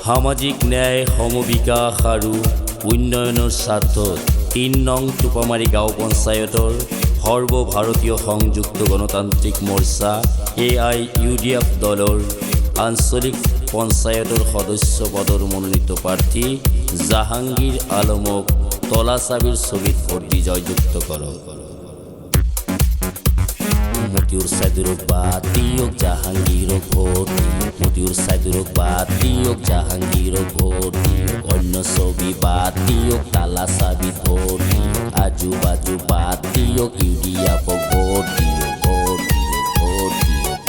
সামাজিক ন্যায় সমবিকাশ আৰু উন্নয়নৰ স্বাৰ্থত ৩ নং টোপামাৰী গাঁও পঞ্চায়তৰ সৰ্বভাৰতীয় সংযুক্ত গণতান্ত্ৰিক মৰ্চা AIUDF দলৰ আঞ্চলিক পঞ্চায়তৰ সদস্য পদৰ মনোনীত প্ৰাৰ্থী জাহাংগীৰ আলমক তলা চাবিৰ ছবিত ভোট দি জয়যুক্ত কৰক। মতিউৰ চাইদুৰক বাদ দিয়ক, জাহাংগীৰক ভোট দিয়ক। মতিউৰ চাইদুৰক বাদ দিয়ক, জাহাংগীৰক ভোট দিয়ক। অন্য ছবি বাদ দিয়ক, তালা চাবিত ভোট দিয়ক। আজু বাজু বাদ দিয়ক, ইউডিএফক ভোট দিয়ক, ভোট দিয়ক, ভোট দিয়ক।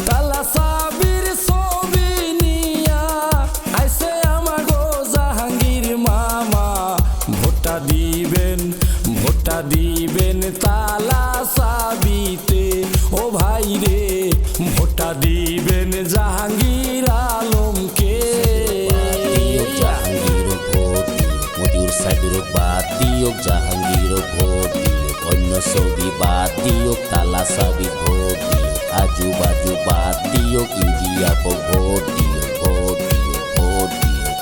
তালা চাবির ছবি নিয়া আইছে আমাগো জাহাঙ্গীর মামা, ভোটটা দিবেন তালা চাবিতে। ও ভাই রে, ভোটটা দিবেন জাহাঙ্গীর আলমকে। জাহাঙ্গীরক ভোট দিয়ক, মতিউর চাইদুরক বাদ দিয়ক, জাহাঙ্গীরক ভোট দিয়ক। অন্য ছবি বাদ দিয়ক, তালা চাবিত ভোট দিয়ক। আজু বাজু বাদ দিয়ক, ইউডিএফক ভোট দিয়ক, ভোট দিয়ক, ভোট দিয়ক।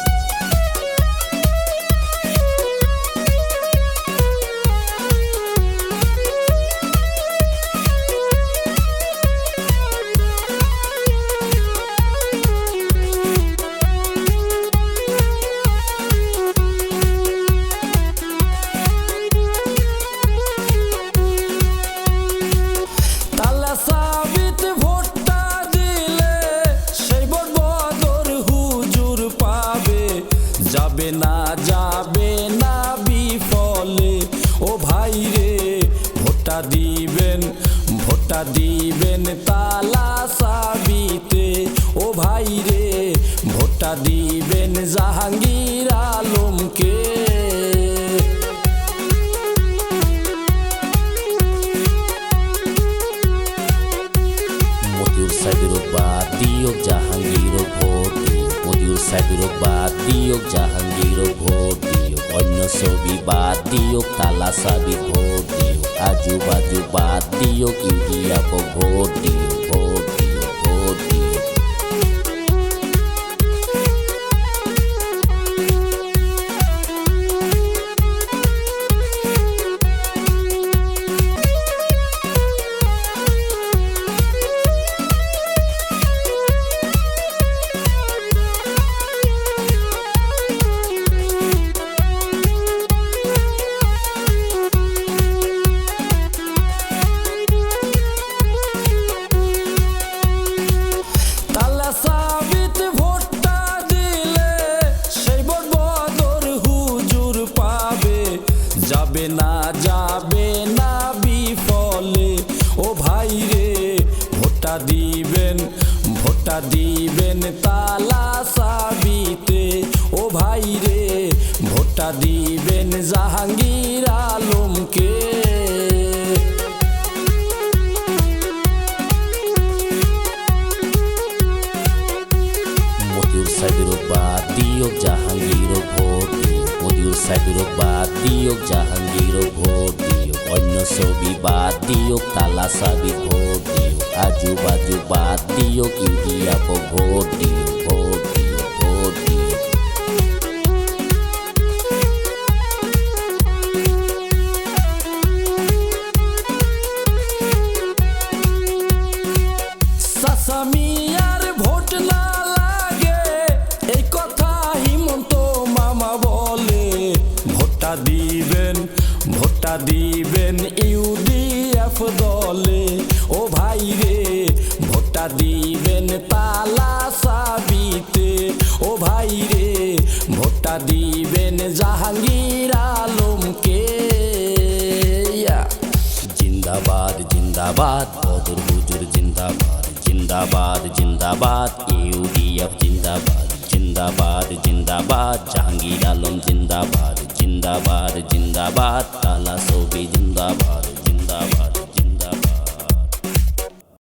তালা চাবিত ভোটটা দিলে সেই ভোট বদর হুজুর পাবে। যাবে না বিফলে। ও ভাই রে, ভোটটা দিবেন তালা চাবিতে। ও ভাই রে, ভোটটা দিবেন জাহাঙ্গীর আলমকে। মতিউর চাইদুরক বাদ দিয়ক, জাহাঙ্গীরক ভোট দিয়ক। মতিউর চাইদুরক বাদ দিয়ক, জাহাঙ্গীরক ভোট দিয়ক। অন্য ছবি বাদ দিয়ক, তালা চাবিত ভোট দিয়ক। আজু বাজু বাদ দিয়ক, ইউডিএফক ভোট দিয়ক, ভোট দিয়ক, ভোট দিয়ক। তালা চাবিত ভোটটা দিলে সেই ভোট বদর হুজুর পাবে। যাবে না বিফলে। ও ভাই রে, ভোটটা দিবেন তালা চাবিতে। ও ভাই রে, ভোটটা দিবেন জাহাঙ্গীর আলমকে। মতিউর চাইদুরক বাদ দিয়ক, জাহাঙ্গীরক ভোট দিয়ক। মতিউর চাইদুরক বাদ দিয়ক, জাহাঙ্গীরক ভোট দিয়ক। অন্য ছবি বাদ দিয়ক, তালা চাবিত ভোট দিয়ক। আজু বাজু বাদ দিয়ক, ইউডিএফক ভোট দিয়ক, ভোট দিয়ক, ভোট দিয়ক। চাচা মিয়ার ভোট না লাগে, এই কথা হিমন্ত মামা বলে। ভোটটা দিবেন ইউডিএফ দলে। ও ভাই রে, ভোটটা দিবেন তালা চাবিতে। ও ভাই রে, ভোটটা দিবেন জাহাঙ্গীর আলমকে। জিন্দাবাদ জিন্দাবাদ, বদর হুজুর জিন্দাবাদ। জিন্দাবাদ জিন্দাবাদ, ইউডিএফ জিন্দাবাদ। জিন্দাবাদ জিন্দাবাদ, জাহাঙ্গীর আলম জিন্দাবাদ। জিন্দাবাদ জিন্দাবাদ, তালা ছবি জিন্দাবাদ, জিন্দাবাদ।